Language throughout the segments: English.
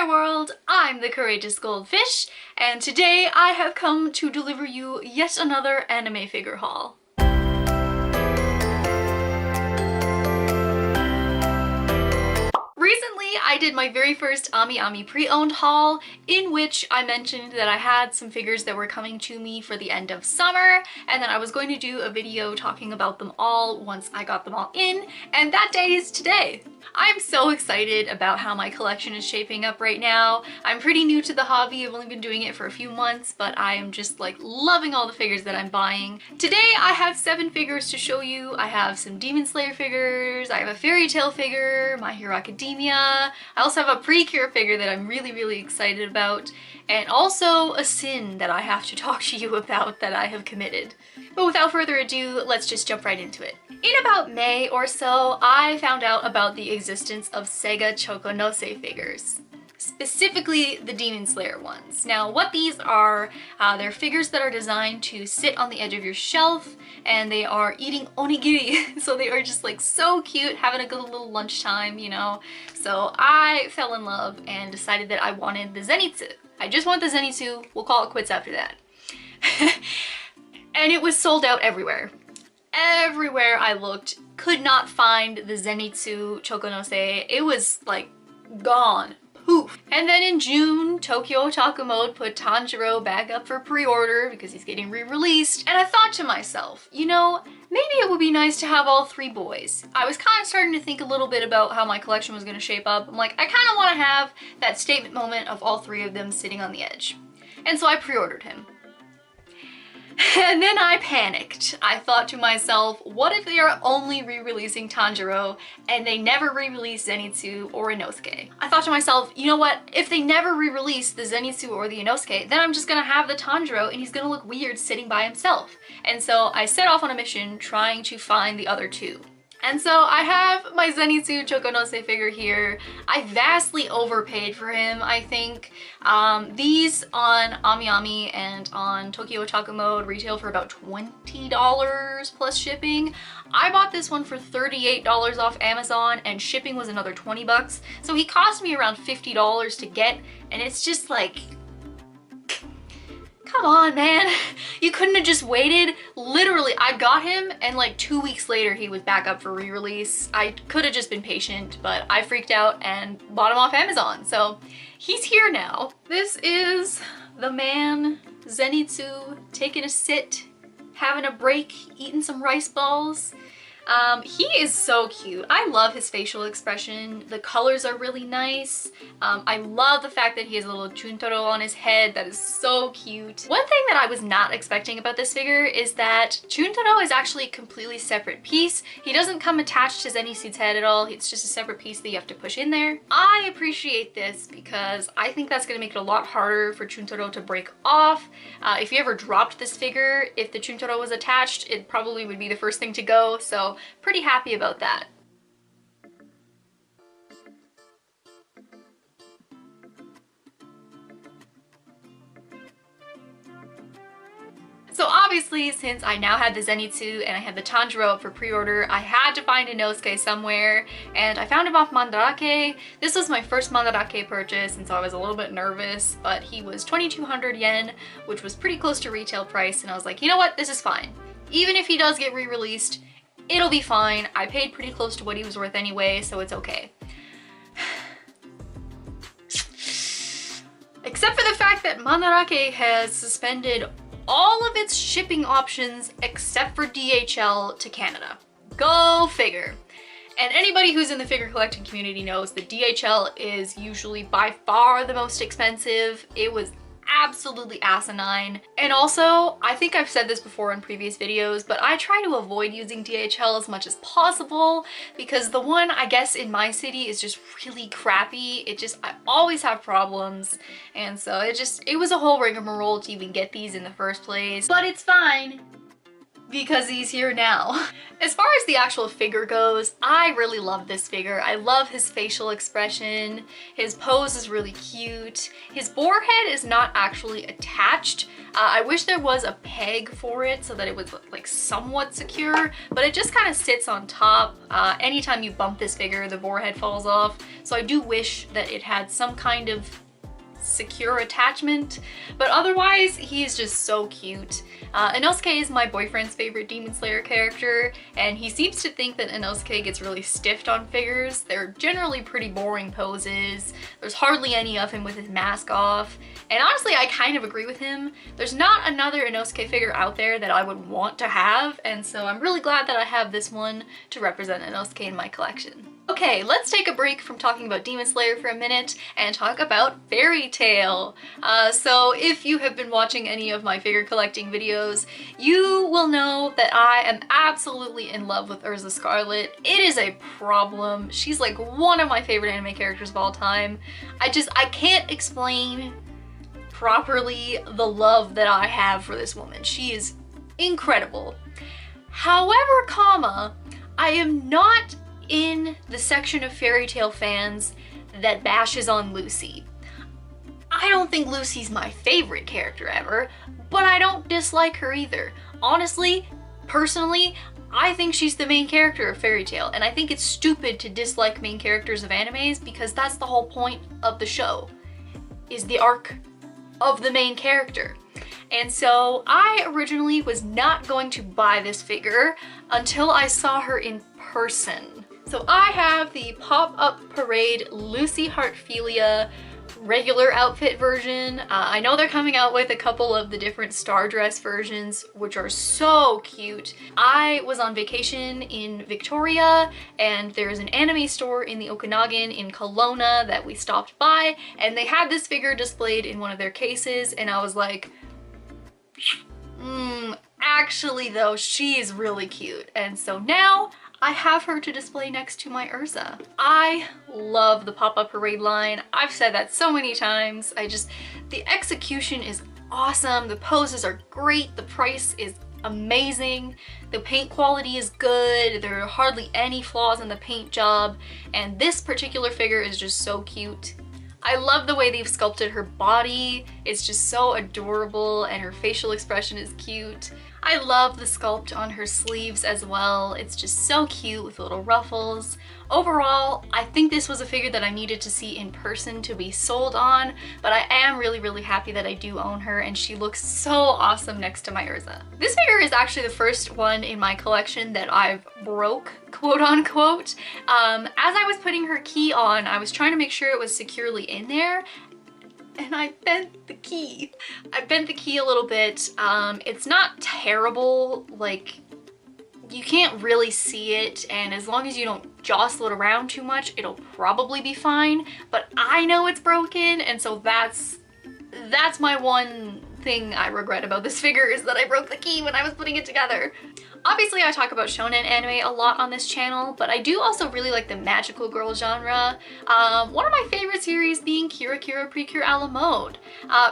there world, I'm the Courageous Goldfish, and today I have come to deliver you yet another anime figure haul. Recently, I did my very first Ami pre-owned haul, in which I mentioned that I had some figures that were coming to me for the end of summer, and then I was going to do a video talking about them all once I got them all in, and that day is today. I'm so excited about how my collection is shaping up right now. I'm pretty new to the hobby, I've only been doing it for a few months, but I am just like loving all the figures that I'm buying. Today I have 7 figures to show you. I have some Demon Slayer figures, I have a Fairy Tail figure, My Hero Academia, I also have a Precure figure that I'm really excited about, and also a sin that I have to talk to you about that I have committed. But without further ado, let's just jump right into it. In about May or so, I found out about the existence of Sega Chokonose figures. Specifically the Demon Slayer ones. Now what these are, they're figures that are designed to sit on the edge of your shelf, and they are eating onigiri. So they are just like so cute, having a good little lunchtime, you know. So I fell in love and decided that I wanted the Zenitsu. I just want the Zenitsu, we'll call it quits after that. And it was sold out everywhere. Everywhere I looked, could not find the Zenitsu Chokonose. It was like gone. Poof. And then in June, Tokyo Otaku Mode put Tanjiro back up for pre-order because he's getting re-released. And I thought to myself, you know, maybe it would be nice to have all 3 boys. I was kind of starting to think a little bit about how my collection was going to shape up. I'm like, I kind of want to have that statement moment of all 3 of them sitting on the edge. And so I pre-ordered him. And then I panicked. I thought to myself, what if they are only re-releasing Tanjiro and they never re-release Zenitsu or Inosuke? I thought to myself, you know what? If they never re-release the Zenitsu or the Inosuke, then I'm just gonna have the Tanjiro and he's gonna look weird sitting by himself. And so I set off on a mission trying to find the other 2. And so I have my Zenitsu Chokonose figure here. I vastly overpaid for him, I think. These on Ami and on Tokyo Otaku Mode retail for about $20 plus shipping. I bought this one for $38 off Amazon and shipping was another 20 bucks. So he cost me around $50 to get, and it's just like, come on, man. You couldn't have just waited. Literally, I got him and like 2 weeks later he was back up for re-release. I could have just been patient, but I freaked out and bought him off Amazon. So he's here now. This is the man, Zenitsu, taking a sit, having a break, eating some rice balls. He is so cute. I love his facial expression. The colors are really nice. I love the fact that he has a little Chuntaro on his head. That is so cute. One thing that I was not expecting about this figure is that Chuntaro is actually a completely separate piece. He doesn't come attached to Zenitsu's head at all. It's just a separate piece that you have to push in there. I appreciate this because I think that's going to make it a lot harder for Chuntaro to break off. If you ever dropped this figure, if the Chuntaro was attached, it probably would be the first thing to go. So pretty happy about that. So obviously, since I now had the Zenitsu and I had the Tanjiro up for pre-order, I had to find a Inosuke somewhere, and I found him off Mandarake. This was my first Mandarake purchase, and so I was a little bit nervous, but he was 2,200 yen, which was pretty close to retail price, and I was like, you know what, this is fine. Even if he does get re-released, it'll be fine. I paid pretty close to what he was worth anyway, so it's okay. Except for the fact that Mandarake has suspended all of its shipping options except for DHL to Canada. Go figure. And anybody who's in the figure collecting community knows that DHL is usually by far the most expensive. It was absolutely asinine. And also, I think I've said this before in previous videos, but I try to avoid using DHL as much as possible because the one, I guess, in my city is just really crappy. I always have problems, and so it was a whole rigmarole to even get these in the first place. But it's fine because he's here now. As far as the actual figure goes, I really love this figure. I love his facial expression. His pose is really cute. His boar head is not actually attached. I wish there was a peg for it so that it was like somewhat secure, but it just kind of sits on top. Anytime you bump this figure, the boar head falls off. So I do wish that it had some kind of secure attachment, but otherwise he's just so cute. Inosuke is my boyfriend's favorite Demon Slayer character, and he seems to think that Inosuke gets really stiffed on figures. They're generally pretty boring poses. There's hardly any of him with his mask off, and honestly I kind of agree with him. There's not another Inosuke figure out there that I would want to have, and so I'm really glad that I have this one to represent Inosuke in my collection. Okay, let's take a break from talking about Demon Slayer for a minute and talk about Fairy Tail. So if you have been watching any of my figure collecting videos, you will know that I am absolutely in love with Urza Scarlet. It is a problem. She's like one of my favorite anime characters of all time. I can't explain properly the love that I have for this woman. She is incredible. However, I am not in the section of Fairy Tail fans that bashes on Lucy. I don't think Lucy's my favorite character ever, but I don't dislike her either. Honestly, personally, I think she's the main character of Fairy Tail, and I think it's stupid to dislike main characters of animes because that's the whole point of the show, is the arc of the main character. And so I originally was not going to buy this figure until I saw her in person. So I have the Pop-Up Parade Lucy Heartfilia regular outfit version. I know they're coming out with a couple of the different star dress versions, which are so cute. I was on vacation in Victoria, and there's an anime store in the Okanagan in Kelowna that we stopped by, and they had this figure displayed in one of their cases, and I was like, actually though, she is really cute. And so now I have her to display next to my Urza. I love the Pop-Up Parade line. I've said that so many times. The execution is awesome. The poses are great. The price is amazing. The paint quality is good. There are hardly any flaws in the paint job. And this particular figure is just so cute. I love the way they've sculpted her body. It's just so adorable, and her facial expression is cute. I love the sculpt on her sleeves as well. It's just so cute with little ruffles. Overall, I think this was a figure that I needed to see in person to be sold on, but I am really, really happy that I do own her, and she looks so awesome next to my Urza. This figure is actually the first one in my collection that I've broke, quote unquote. As I was putting her key on, I was trying to make sure it was securely in there, and I bent the key. I bent the key a little bit. It's not terrible, like you can't really see it, and as long as you don't jostle it around too much, it'll probably be fine, but I know it's broken, and so that's my one thing I regret about this figure, is that I broke the key when I was putting it together. Obviously, I talk about shonen anime a lot on this channel, but I do also really like the magical girl genre. One of my favorite series being Kira Kira Precure a la Mode.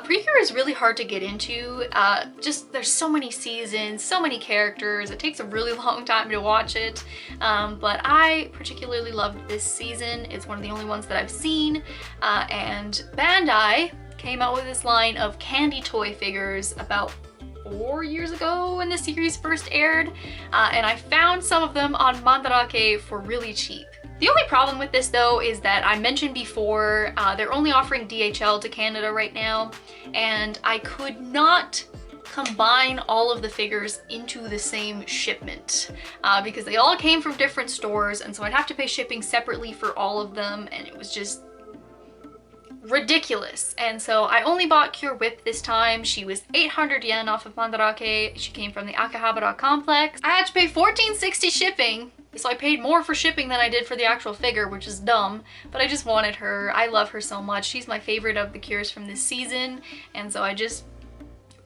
Precure is really hard to get into. There's so many seasons, so many characters. It takes a really long time to watch it, but I particularly loved this season. It's one of the only ones that I've seen, and Bandai came out with this line of candy toy figures about 4 years ago when the series first aired, and I found some of them on Mandarake for really cheap. The only problem with this though is that I mentioned before, they're only offering DHL to Canada right now, and I could not combine all of the figures into the same shipment because they all came from different stores, and so I'd have to pay shipping separately for all of them, and it was just ridiculous. And so I only bought Cure Whip this time. She was 800 yen off of Mandarake. She came from the Akihabara complex. I had to pay $14.60 shipping, so I paid more for shipping than I did for the actual figure, which is dumb, but I just wanted her. I love her so much. She's my favorite of the Cures from this season, and so I just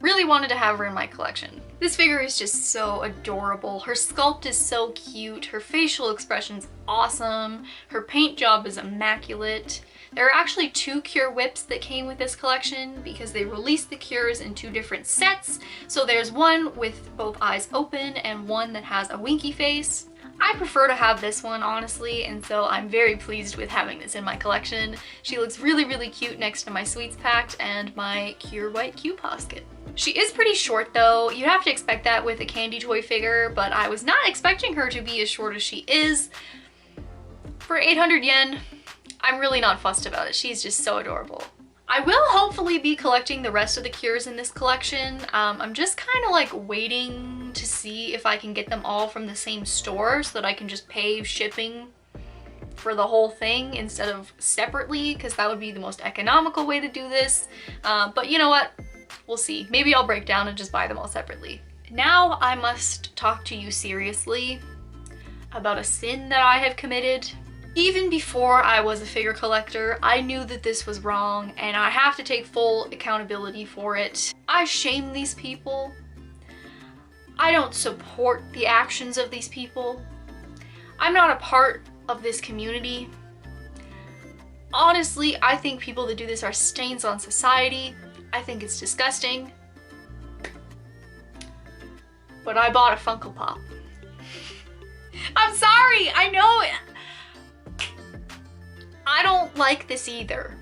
really wanted to have her in my collection. This figure is just so adorable. Her sculpt is so cute. Her facial expression's awesome. Her paint job is immaculate. There are actually 2 cure whips that came with this collection because they released the cures in 2 different sets. So there's one with both eyes open and one that has a winky face. I prefer to have this one, honestly, and so I'm very pleased with having this in my collection. She looks really, really cute next to my Sweets Pact and my Cure White Q Posket. She is pretty short though. You have to expect that with a candy toy figure, but I was not expecting her to be as short as she is. For 800 yen, I'm really not fussed about it. She's just so adorable. I will hopefully be collecting the rest of the cures in this collection. I'm just kind of like waiting to see if I can get them all from the same store so that I can just pay shipping for the whole thing instead of separately, because that would be the most economical way to do this. But you know what? We'll see. Maybe I'll break down and just buy them all separately. Now I must talk to you seriously about a sin that I have committed. Even before I was a figure collector, I knew that this was wrong and I have to take full accountability for it. I shame these people. I don't support the actions of these people. I'm not a part of this community. Honestly, I think people that do this are stains on society. I think it's disgusting. But I bought a Funko Pop. I'm sorry, I know it. I don't like this either.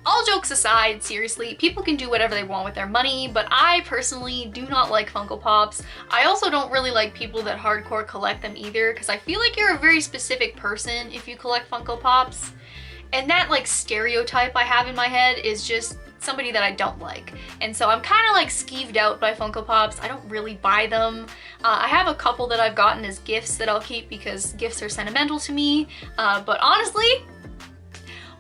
All jokes aside, seriously, people can do whatever they want with their money, but I personally do not like Funko Pops. I also don't really like people that hardcore collect them either, because I feel like you're a very specific person if you collect Funko Pops. And that like stereotype I have in my head is just somebody that I don't like. And so I'm kind of like skeeved out by Funko Pops. I don't really buy them. I have a couple that I've gotten as gifts that I'll keep because gifts are sentimental to me. But honestly,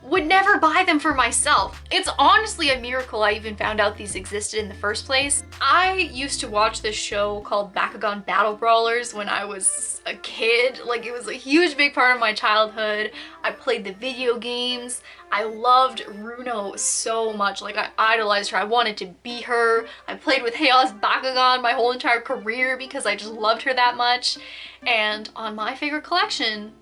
would never buy them for myself. It's honestly a miracle I even found out these existed in the first place. I used to watch this show called Bakugan Battle Brawlers when I was a kid. Like, it was a huge big part of my childhood. I played the video games. I loved Runo so much. Like, I idolized her. I wanted to be her. I played with Heia's Bakugan my whole entire career because I just loved her that much. And on my figure collection,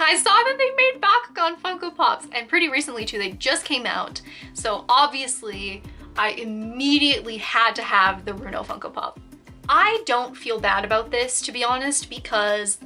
I saw that they made Bakugan Funko Pops, and pretty recently too, they just came out. So obviously, I immediately had to have the Runo Funko Pop. I don't feel bad about this, to be honest, because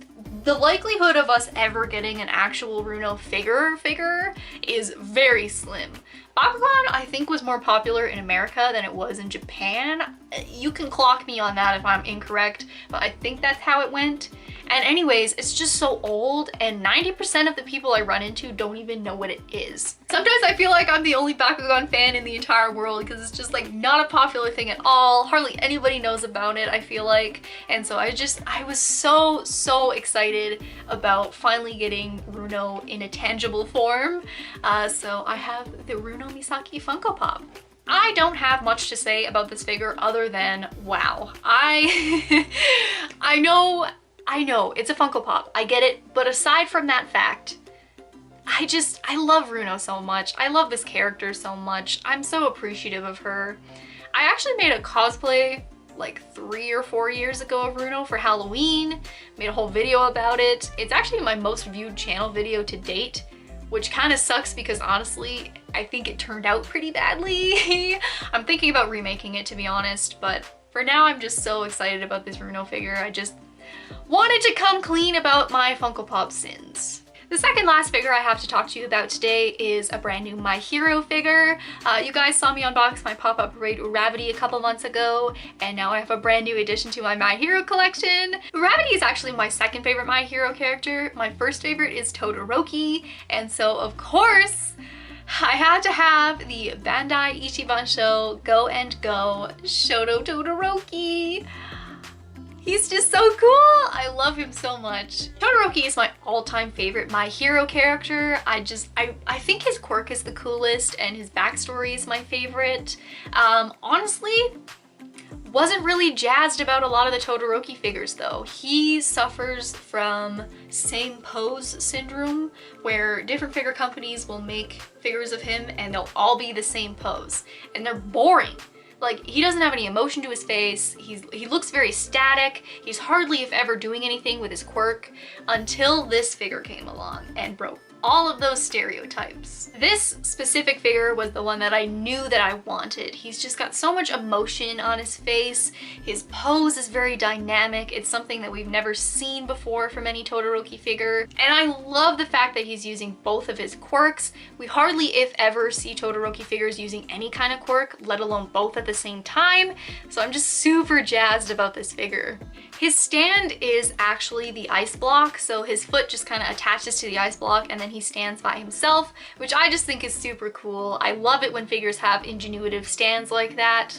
the likelihood of us ever getting an actual Runo figure is very slim. Bakugan, I think, was more popular in America than it was in Japan. You can clock me on that if I'm incorrect, but I think that's how it went. And anyways, it's just so old, and 90% of the people I run into don't even know what it is. Sometimes I feel like I'm the only Bakugan fan in the entire world because it's just like not a popular thing at all. Hardly anybody knows about it, I feel like. And so I was so excited about finally getting Runo in a tangible form. So I have the Runo Misaki Funko Pop. I don't have much to say about this figure other than, wow. I know, it's a Funko Pop, I get it, but aside from that fact, I love Runo so much. I love this character so much. I'm so appreciative of her. I actually made a cosplay like 3 or 4 years ago of Runo for Halloween, made a whole video about it. It's actually my most viewed channel video to date, which kind of sucks because honestly, I think it turned out pretty badly. I'm thinking about remaking it, to be honest, but for now I'm just so excited about this Runo figure. I just wanted to come clean about my Funko Pop sins. The second last figure I have to talk to you about today is a brand new My Hero figure. You guys saw me unbox my pop-up Raid Uravity a couple months ago, and now I have a brand new addition to my My Hero collection. Uravity is actually my second favorite My Hero character. My first favorite is Todoroki, and so of course, I had to have the Bandai Ichibansho Go and Go Shoto Todoroki. He's just so cool! I love him so much. Todoroki is my all-time favorite My Hero character. I think his quirk is the coolest and his backstory is my favorite. Honestly, wasn't really jazzed about a lot of the Todoroki figures though. He suffers from same pose syndrome, where different figure companies will make figures of him and they'll all be the same pose. And they're boring. Like, he doesn't have any emotion to his face, he looks very static, he's hardly if ever doing anything with his quirk, until this figure came along and broke all of those stereotypes. This specific figure was the one that I knew that I wanted. He's just got so much emotion on his face. His pose is very dynamic. It's something that we've never seen before from any Todoroki figure. And I love the fact that he's using both of his quirks. We hardly, if ever, see Todoroki figures using any kind of quirk, let alone both at the same time. So I'm just super jazzed about this figure. His stand is actually the ice block, so his foot just kind of attaches to the ice block and then he stands by himself, which I just think is super cool. I love it when figures have ingenuitive stands like that.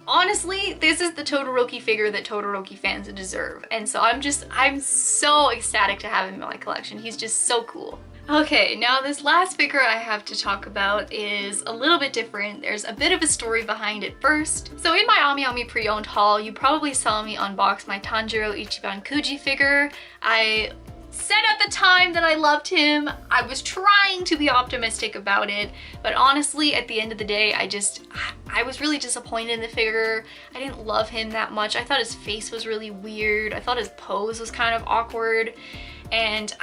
Honestly, this is the Todoroki figure that Todoroki fans deserve, and so I'm so ecstatic to have him in my collection. He's just so cool. Okay, now this last figure I have to talk about is a little bit different. There's a bit of a story behind it first. So in my Ami pre-owned haul, you probably saw me unbox my Tanjiro Ichiban Kuji figure. I said at the time that I loved him. I was trying to be optimistic about it, but honestly, at the end of the day, I was really disappointed in the figure. I didn't love him that much. I thought his face was really weird. I thought his pose was kind of awkward, and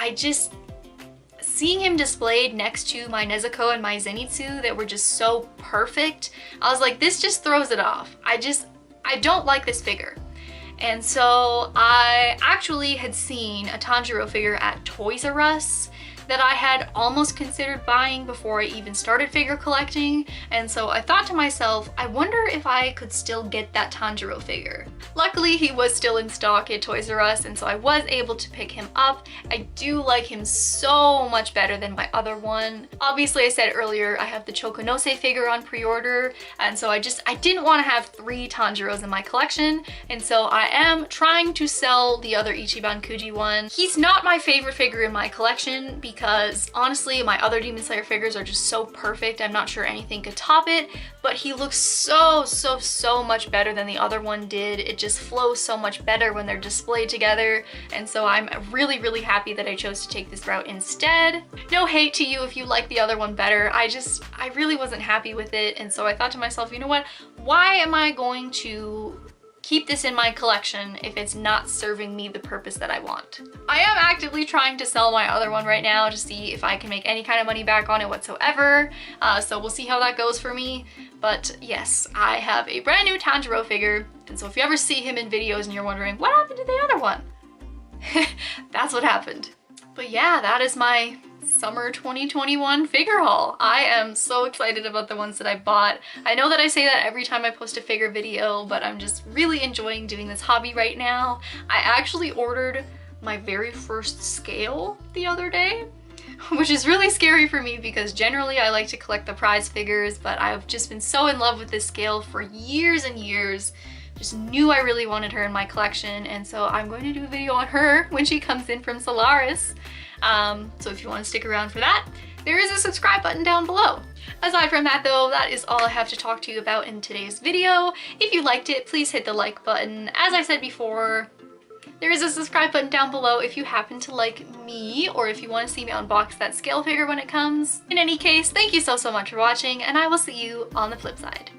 seeing him displayed next to my Nezuko and my Zenitsu that were just so perfect, I was like, this just throws it off. I don't like this figure. And so I actually had seen a Tanjiro figure at Toys R Us that I had almost considered buying before I even started figure collecting, and so I thought to myself, I wonder if I could still get that Tanjiro figure. Luckily, he was still in stock at Toys R Us, and so I was able to pick him up. I do like him so much better than my other one. Obviously, I said earlier, I have the Chokonose figure on pre-order, and so I didn't want to have 3 Tanjiros in my collection, and so I am trying to sell the other Ichiban Kuji one. He's not my favorite figure in my collection because honestly, my other Demon Slayer figures are just so perfect. I'm not sure anything could top it, but he looks so much better than the other one did. It just flows so much better when they're displayed together, and so I'm really happy that I chose to take this route instead. No hate to you if you like the other one better. I really wasn't happy with it, and so I thought to myself, you know what? Why am I going to keep this in my collection if it's not serving me the purpose that I want? I am actively trying to sell my other one right now to see if I can make any kind of money back on it whatsoever, so we'll see how that goes for me. But yes, I have a brand new Tanjiro figure, and so if you ever see him in videos and you're wondering what happened to the other one, that's what happened. But yeah, that is my summer 2021 figure haul. I am so excited about the ones that I bought. I know that I say that every time I post a figure video, but I'm just really enjoying doing this hobby right now. I actually ordered my very first scale the other day, which is really scary for me because generally I like to collect the prize figures, but I've just been so in love with this scale for years and years. Just knew I really wanted her in my collection, and so I'm going to do a video on her when she comes in from Solaris. So if you want to stick around for that, there is a subscribe button down below. Aside from that though, that is all I have to talk to you about in today's video. If you liked it, please hit the like button. As I said before, there is a subscribe button down below if you happen to like me or if you want to see me unbox that scale figure when it comes. In any case, thank you so much for watching, and I will see you on the flip side.